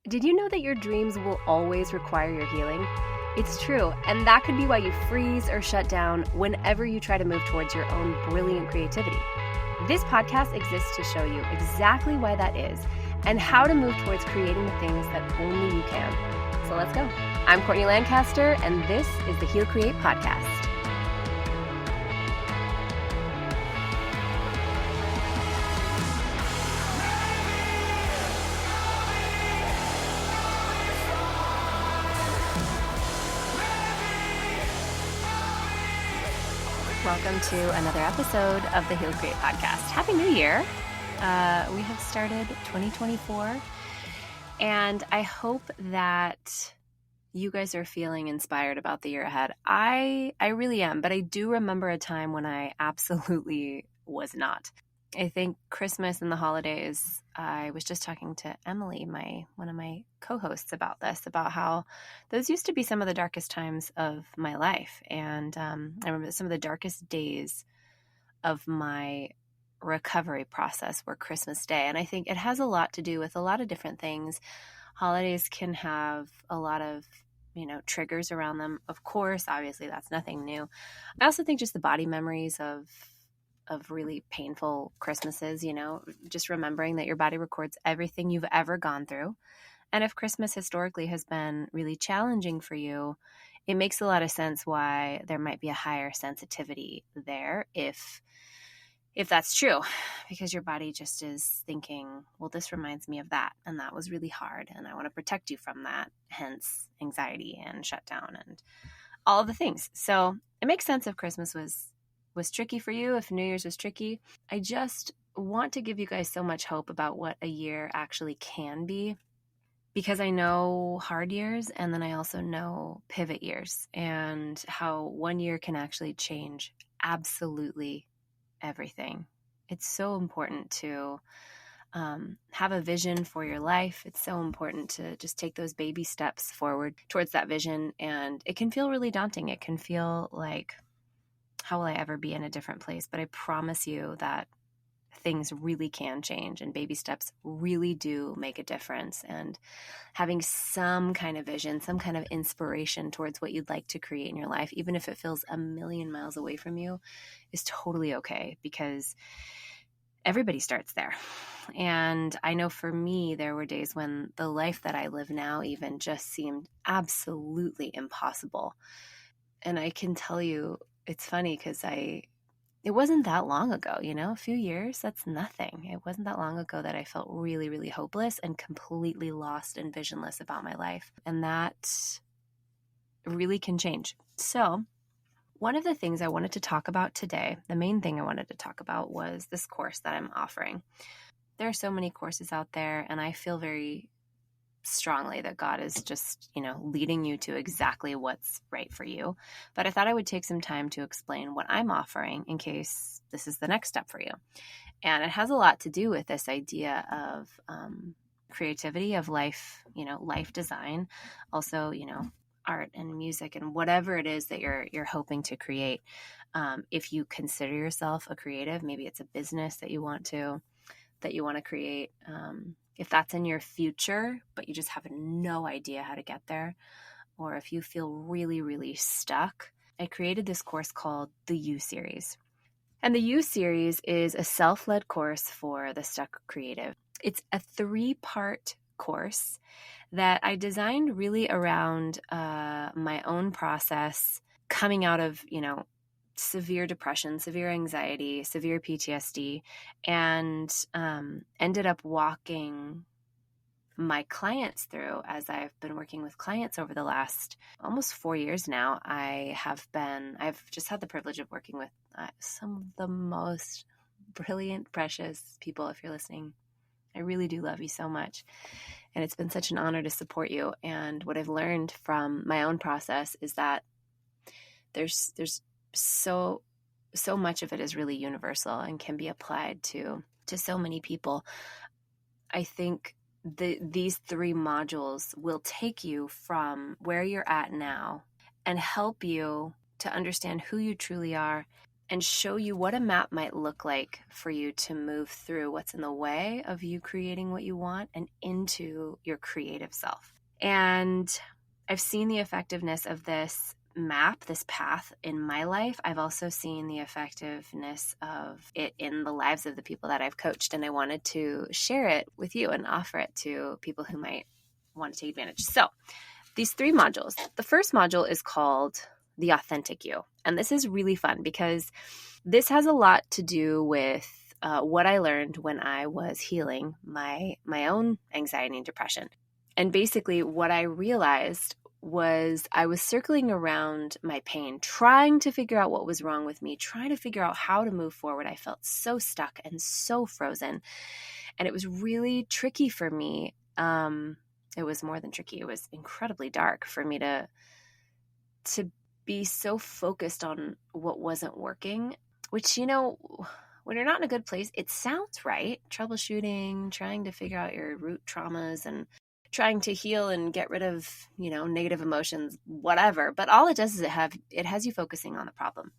Did you know that your dreams will always require your healing? It's true, and that could be why you freeze or shut down whenever you try to move towards your own brilliant creativity. This podcast exists to show you exactly why that is and how to move towards creating the things that only you can. So let's go. I'm Courtney Lancaster, and this is the Heal Create Podcast. Welcome to another episode of the Heal Create Podcast. Happy New Year. We have started 2024, and I hope that you guys are feeling inspired about the year ahead. I really am, but I do remember a time when I absolutely was not. I think Christmas and the holidays, I was just talking to Emily, one of my co-hosts, about this, about how those used to be some of the darkest times of my life. And I remember some of the darkest days of my recovery process were Christmas Day. And I think it has a lot to do with a lot of different things. Holidays can have a lot of, triggers around them. Of course, obviously, that's nothing new. I also think just the body memories of really painful Christmases, just remembering that your body records everything you've ever gone through. And if Christmas historically has been really challenging for you, it makes a lot of sense why there might be a higher sensitivity there if that's true, because your body just is thinking, well, this reminds me of that, and that was really hard, and I want to protect you from that, hence anxiety and shutdown and all of the things. So it makes sense if Christmas was tricky for you, if New Year's was tricky. I just want to give you guys so much hope about what a year actually can be, because I know hard years, and then I also know pivot years, and how one year can actually change absolutely everything. It's so important to have a vision for your life. It's so important to just take those baby steps forward towards that vision, and it can feel really daunting. It can feel like, how will I ever be in a different place? But I promise you that things really can change, and baby steps really do make a difference. And having some kind of vision, some kind of inspiration towards what you'd like to create in your life, even if it feels a million miles away from you, is totally okay, because everybody starts there. And I know for me, there were days when the life that I live now even just seemed absolutely impossible. And I can tell you, it's funny because it wasn't that long ago, a few years, that's nothing. It wasn't that long ago that I felt really, really hopeless and completely lost and visionless about my life. And that really can change. So one of the things I wanted to talk about today, the main thing I wanted to talk about, was this course that I'm offering. There are so many courses out there, and I feel very strongly that God is just, leading you to exactly what's right for you. But I thought I would take some time to explain what I'm offering in case this is the next step for you. And it has a lot to do with this idea of creativity, of life, life design, also, art and music and whatever it is that you're hoping to create. If you consider yourself a creative, maybe it's a business that you want to create. If that's in your future, but you just have no idea how to get there, or if you feel really, really stuck, I created this course called the U Series. And the U Series is a self-led course for the stuck creative. It's a 3-part course that I designed really around my own process coming out of, severe depression, severe anxiety, severe PTSD, and ended up walking my clients through, as I've been working with clients over the last almost 4 years now. I've just had the privilege of working with some of the most brilliant, precious people. If you're listening, I really do love you so much. And it's been such an honor to support you. And what I've learned from my own process is that there's so much of it is really universal and can be applied to so many people. I think these 3 modules will take you from where you're at now and help you to understand who you truly are and show you what a map might look like for you to move through what's in the way of you creating what you want and into your creative self. And I've seen the effectiveness of this map, this path in my life. I've also seen the effectiveness of it in the lives of the people that I've coached, and I wanted to share it with you and offer it to people who might want to take advantage. So these 3 modules. The first module is called The Authentic You. And this is really fun because this has a lot to do with what I learned when I was healing my own anxiety and depression. And basically what I realized was I was circling around my pain, trying to figure out what was wrong with me, trying to figure out how to move forward. I felt so stuck and so frozen. And it was really tricky for me. It was more than tricky. It was incredibly dark for me to be so focused on what wasn't working, which, when you're not in a good place, it sounds right. Troubleshooting, trying to figure out your root traumas and trying to heal and get rid of, negative emotions, whatever. But all it does is it has you focusing on the problem.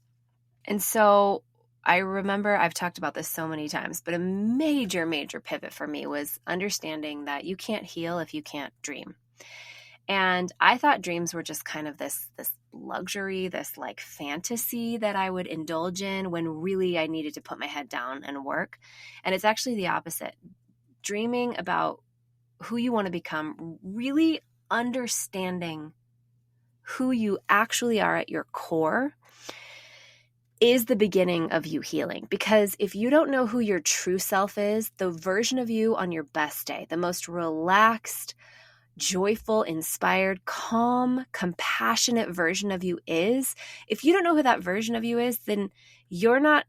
And so I remember I've talked about this so many times, but a major, major pivot for me was understanding that you can't heal if you can't dream. And I thought dreams were just kind of this luxury, this like fantasy that I would indulge in when really I needed to put my head down and work. And it's actually the opposite. Dreaming about who you want to become, really understanding who you actually are at your core, is the beginning of you healing. Because if you don't know who your true self is, the version of you on your best day, the most relaxed, joyful, inspired, calm, compassionate version of you is, if you don't know who that version of you is, then you're not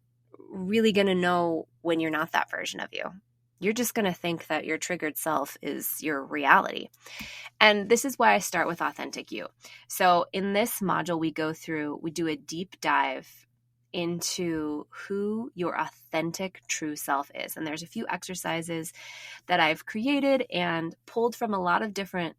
really going to know when you're not that version of you. You're just going to think that your triggered self is your reality. And this is why I start with Authentic You. So in this module, we do a deep dive into who your authentic true self is. And there's a few exercises that I've created and pulled from a lot of different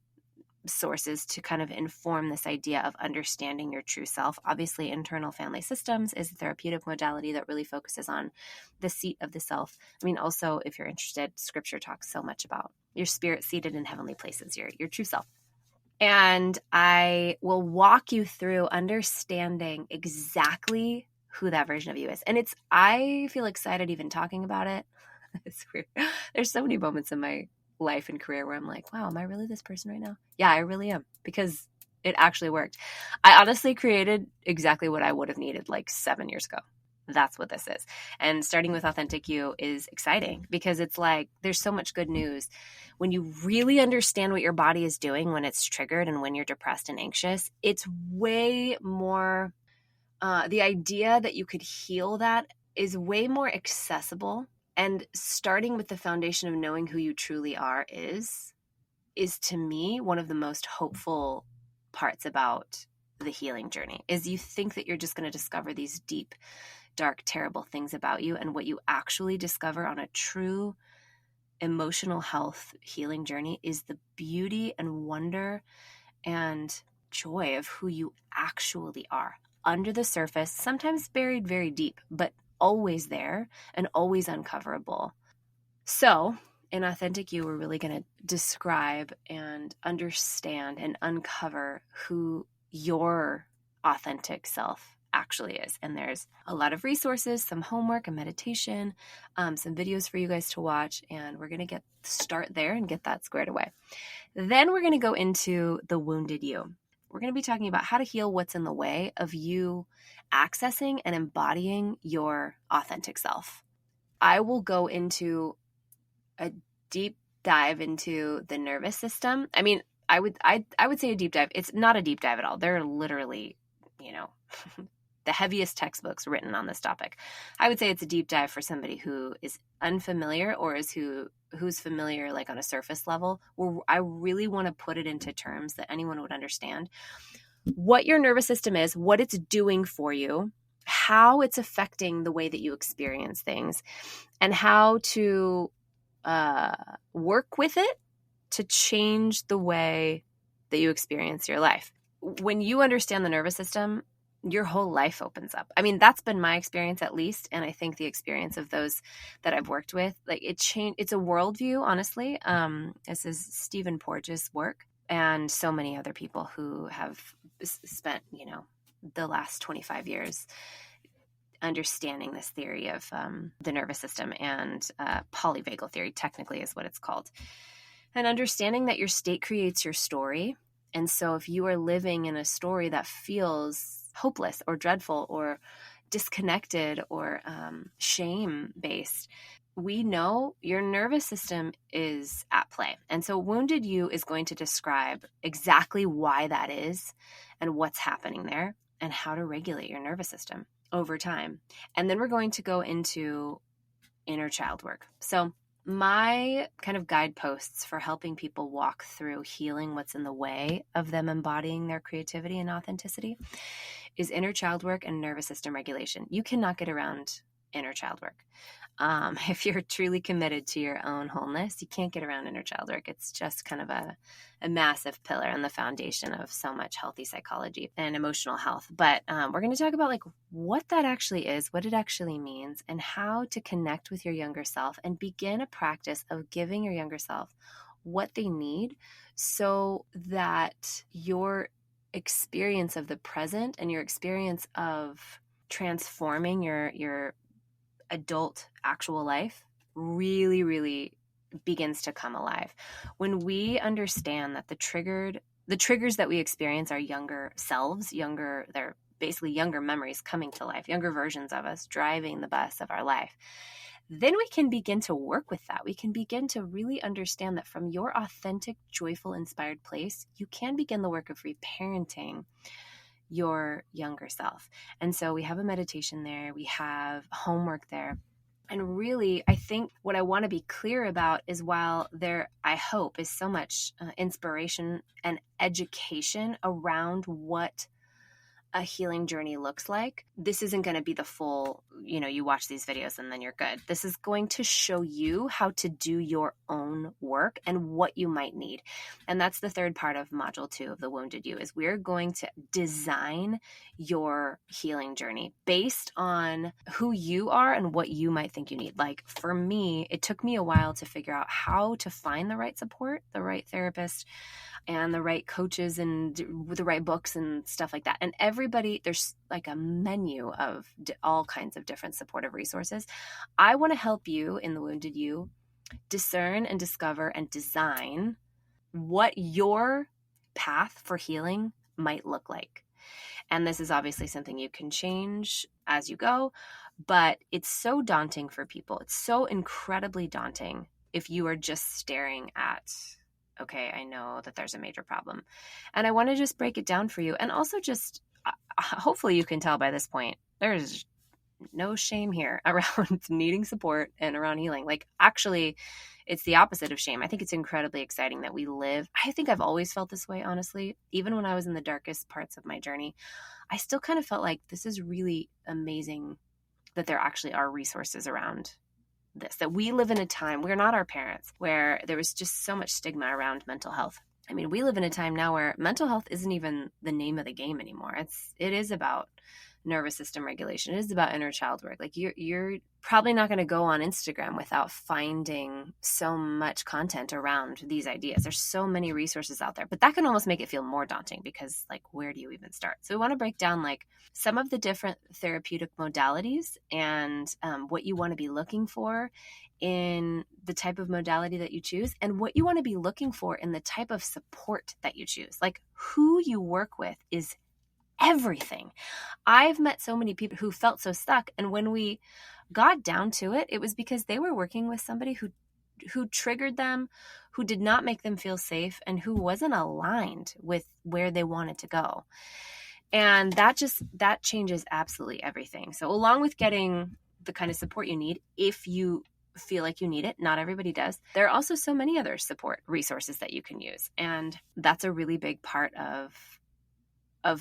sources to kind of inform this idea of understanding your true self. Obviously, internal family systems is a therapeutic modality that really focuses on the seat of the self. Also, if you're interested, scripture talks so much about your spirit seated in heavenly places, your true self. And I will walk you through understanding exactly who that version of you is. And I feel excited even talking about it. It's weird. There's so many moments in my life and career where I'm like, wow, am I really this person right now? Yeah, I really am, because it actually worked. I honestly created exactly what I would have needed like 7 years ago. That's what this is. And starting with Authentic You is exciting because it's like, there's so much good news. When you really understand what your body is doing when it's triggered and when you're depressed and anxious, it's way more, the idea that you could heal that is way more accessible. And starting with the foundation of knowing who you truly are is to me one of the most hopeful parts about the healing journey. Is you think that you're just going to discover these deep, dark, terrible things about you, and what you actually discover on a true emotional health healing journey is the beauty and wonder and joy of who you actually are under the surface, sometimes buried very deep, but always there and always uncoverable. So in Authentic You, we're really going to describe and understand and uncover who your authentic self actually is. And there's a lot of resources, some homework, a meditation, some videos for you guys to watch. And we're going to start there and get that squared away. Then we're going to go into the wounded you. We're going to be talking about how to heal what's in the way of you accessing and embodying your authentic self. I will go into a deep dive into the nervous system. I would say a deep dive. It's not a deep dive at all. There are literally, the heaviest textbooks written on this topic. I would say it's a deep dive for somebody who is unfamiliar or who's familiar like on a surface level, where I really want to put it into terms that anyone would understand what your nervous system is, what it's doing for you, how it's affecting the way that you experience things, and how to work with it to change the way that you experience your life. When you understand the nervous system, your whole life opens up. I mean, that's been my experience at least. And I think the experience of those that I've worked with, like it's a worldview, honestly. This is Stephen Porges' work and so many other people who have spent, the last 25 years understanding this theory of the nervous system, and polyvagal theory technically is what it's called. And understanding that your state creates your story. And so if you are living in a story that feels hopeless or dreadful or disconnected or shame-based, we know your nervous system is at play. And so Wounded You is going to describe exactly why that is and what's happening there and how to regulate your nervous system over time. And then we're going to go into inner child work. So my kind of guideposts for helping people walk through healing what's in the way of them embodying their creativity and authenticity is inner child work and nervous system regulation. You cannot get around inner child work. If you're truly committed to your own wholeness, you can't get around inner child work. It's just kind of a massive pillar and the foundation of so much healthy psychology and emotional health. But we're going to talk about like what that actually is, what it actually means, and how to connect with your younger self and begin a practice of giving your younger self what they need so that your experience of the present and your experience of transforming your adult actual life really, really begins to come alive. When we understand that the triggers that we experience are younger selves, they're basically younger memories coming to life, younger versions of us driving the bus of our life, then we can begin to work with that. We can begin to really understand that from your authentic, joyful, inspired place, you can begin the work of reparenting your younger self. And so we have a meditation there, we have homework there. And really, I think what I want to be clear about is while there, I hope, is so much inspiration and education around what a healing journey looks like, this isn't going to be the full, you watch these videos and then you're good. This is going to show you how to do your own work and what you might need. And that's the third part of module 2 of the Wounded You, is we're going to design your healing journey based on who you are and what you might think you need. Like for me, it took me a while to figure out how to find the right support, the right therapist, and the right coaches and the right books and stuff like that. And everybody, there's like a menu of all kinds of different supportive resources. I want to help you in the Wounded You discern and discover and design what your path for healing might look like. And this is obviously something you can change as you go, but it's so daunting for people. It's so incredibly daunting if you are just staring at, okay, I know that there's a major problem. And I want to just break it down for you. And also just, hopefully you can tell by this point, there's no shame here around needing support and around healing. Like actually, it's the opposite of shame. I think it's incredibly exciting that we live. I think I've always felt this way, honestly. Even when I was in the darkest parts of my journey, I still kind of felt like this is really amazing that there actually are resources around this, that we live in a time, we're not our parents, where there was just so much stigma around mental health. I mean, we live in a time now where mental health isn't even the name of the game anymore. It is about nervous system regulation. It is about inner child work. Like you're probably not going to go on Instagram without finding so much content around these ideas. There's so many resources out there, but that can almost make it feel more daunting because like, where do you even start? So we want to break down like some of the different therapeutic modalities and what you want to be looking for in the type of modality that you choose and what you want to be looking for in the type of support that you choose. Like who you work with is everything. I've met so many people who felt so stuck. And when we got down to it, it was because they were working with somebody who triggered them, who did not make them feel safe, and who wasn't aligned with where they wanted to go. And that changes absolutely everything. So along with getting the kind of support you need, if you feel like you need it, not everybody does, there are also so many other support resources that you can use. And that's a really big part of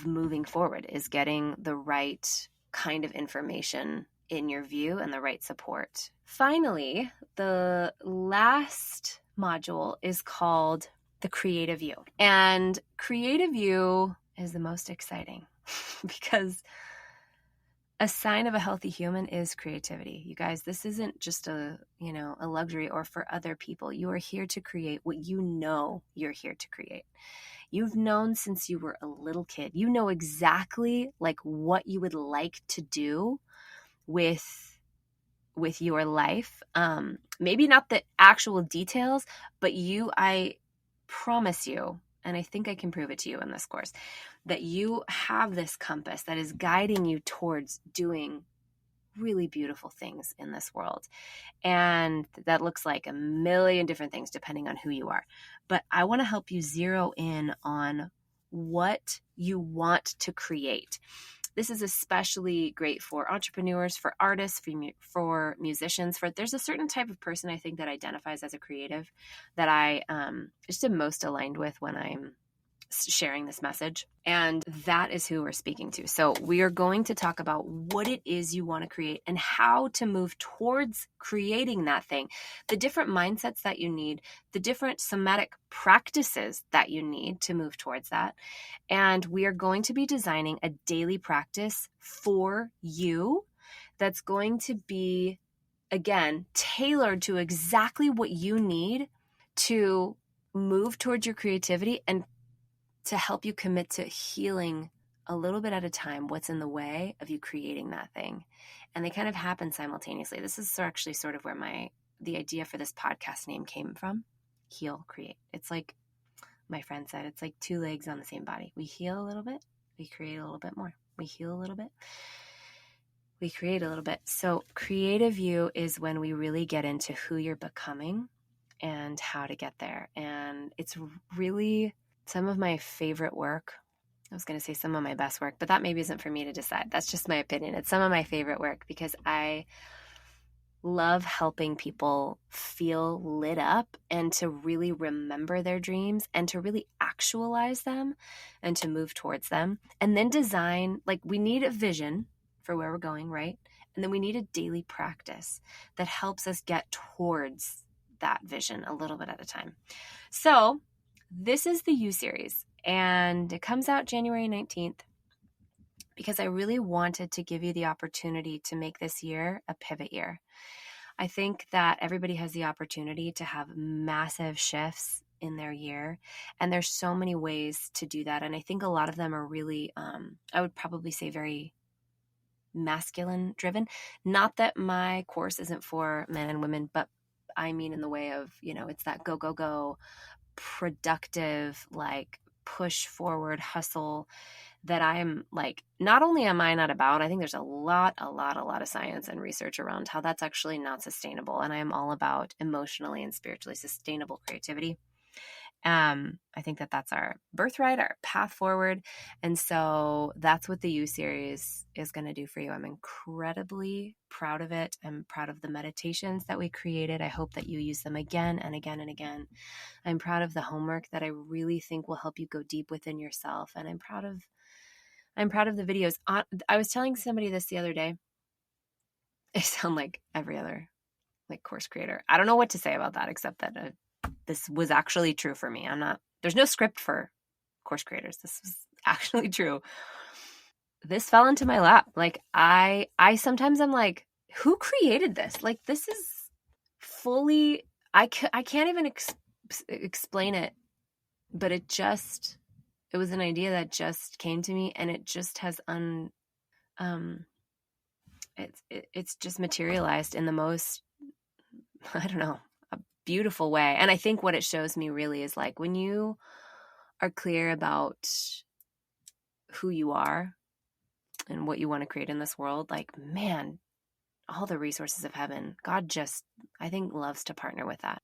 moving forward, is getting the right kind of information in your view and the right support. Finally, the last module is called the Creative You. And Creative You is the most exciting. because a sign of a healthy human is creativity. You guys, this isn't just a luxury or for other people. You are here to create what you know you're here to create. You've known since you were a little kid. You know exactly like what you would like to do with your life. Maybe not the actual details, but I promise you, and I think I can prove it to you in this course, that you have this compass that is guiding you towards doing really beautiful things in this world. And that looks like a million different things depending on who you are. But I want to help you zero in on what you want to create. This is especially great for entrepreneurs, for artists, for musicians. There's a certain type of person I think that identifies as a creative that I just am most aligned with when I'm sharing this message. And that is who we're speaking to. So we are going to talk about what it is you want to create and how to move towards creating that thing, the different mindsets that you need, the different somatic practices that you need to move towards that. And we are going to be designing a daily practice for you that's going to be, again, tailored to exactly what you need to move towards your creativity and to help you commit to healing a little bit at a time what's in the way of you creating that thing. And they kind of happen simultaneously. This is actually sort of where the idea for this podcast name came from. Heal, create. It's like my friend said, it's like two legs on the same body. We heal a little bit, we create a little bit more. We heal a little bit, we create a little bit. So creative you is when we really get into who you're becoming and how to get there. And it's really some of my favorite work. I was going to say some of my best work, but that maybe isn't for me to decide. That's just my opinion. It's some of my favorite work because I love helping people feel lit up and to really remember their dreams and to really actualize them and to move towards them. And then design, like we need a vision for where we're going, right? And then we need a daily practice that helps us get towards that vision a little bit at a time. So this is the U series, and it comes out January 19th because I really wanted to give you the opportunity to make this year a pivot year. I think that everybody has the opportunity to have massive shifts in their year, and there's so many ways to do that. And I think a lot of them are really, I would probably say very masculine driven. Not that my course isn't for men and women, but I mean in the way of, it's that go, go, go, productive, like push forward hustle that I am like, not only am I not about, I think there's a lot of science and research around how that's actually not sustainable. And I am all about emotionally and spiritually sustainable creativity. I think that that's our birthright, our path forward. And so that's what the U series is going to do for you. I'm incredibly proud of it. I'm proud of the meditations that we created. I hope that you use them again and again and again. I'm proud of the homework that I really think will help you go deep within yourself. And I'm proud of the videos. I was telling somebody this the other day. I sound like every other course creator. I don't know what to say about that, except that this was actually true for me. There's no script for course creators. This was actually true. This fell into my lap. Like I sometimes I'm like, who created this? Like this is fully, I can't even explain it, but it was an idea that just came to me, and it just has it's just materialized in the most, I don't know, a beautiful way. And I think what it shows me really is like when you are clear about who you are and what you want to create in this world, like, man, all the resources of heaven, God just, I think, loves to partner with that.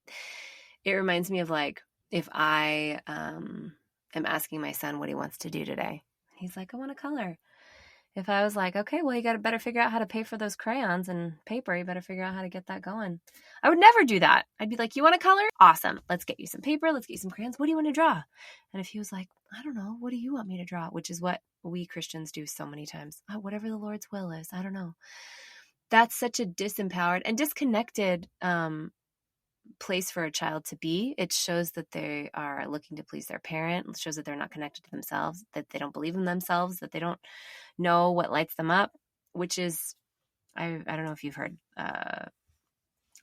It reminds me of like, if I am asking my son what he wants to do today, he's like, I want to color. If I was like, okay, well, you better figure out how to pay for those crayons and paper. You better figure out how to get that going. I would never do that. I'd be like, you want to color? Awesome. Let's get you some paper. Let's get you some crayons. What do you want to draw? And if he was like, I don't know, what do you want me to draw? Which is what we Christians do so many times. Oh, whatever the Lord's will is. I don't know. That's such a disempowered and disconnected place for a child to be. It shows that they are looking to please their parent. It shows that they're not connected to themselves, that they don't believe in themselves, that they don't know what lights them up, which is, I don't know if you've heard, I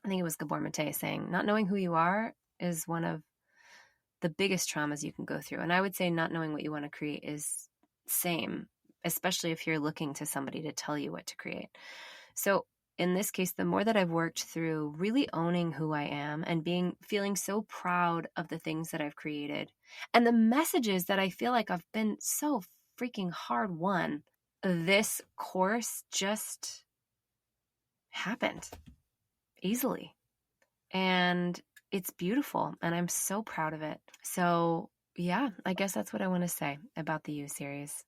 think it was Gabor Mate saying, not knowing who you are is one of the biggest traumas you can go through. And I would say not knowing what you want to create is same, especially if you're looking to somebody to tell you what to create. So in this case, the more that I've worked through really owning who I am and feeling so proud of the things that I've created and the messages that I feel like I've been so freaking hard won, this course just happened easily. And it's beautiful, and I'm so proud of it. So yeah, I guess that's what I want to say about the You series.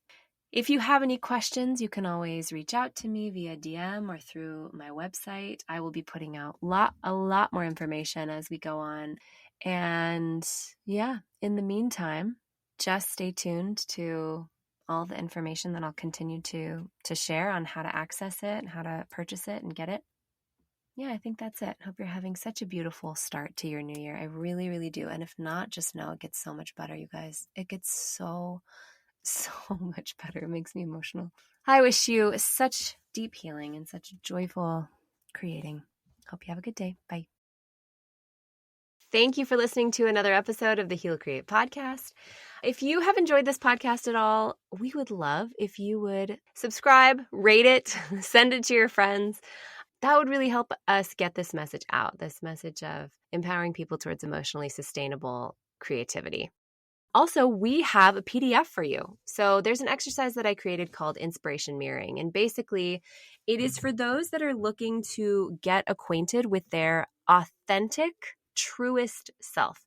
If you have any questions, you can always reach out to me via DM or through my website. I will be putting out a lot more information as we go on. And yeah, in the meantime, just stay tuned to all the information that I'll continue to share on how to access it and how to purchase it and get it. Yeah, I think that's it. Hope you're having such a beautiful start to your new year. I really, really do. And if not, just know it gets so much better, you guys. It gets so much better. It makes me emotional. I wish you such deep healing and such joyful creating. Hope you have a good day. Bye. Thank you for listening to another episode of the Heal Create podcast. If you have enjoyed this podcast at all, we would love if you would subscribe, rate it, send it to your friends. That would really help us get this message out, this message of empowering people towards emotionally sustainable creativity. Also, we have a PDF for you. So there's an exercise that I created called Inspiration Mirroring. And basically, it is for those that are looking to get acquainted with their authentic, truest self,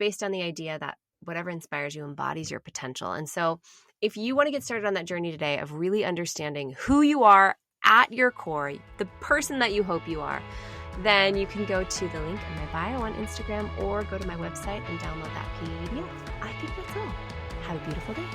based on the idea that whatever inspires you embodies your potential. And so if you want to get started on that journey today of really understanding who you are at your core, the person that you hope you are, then you can go to the link in my bio on Instagram or go to my website and download that PDF. I think that's all. Have a beautiful day.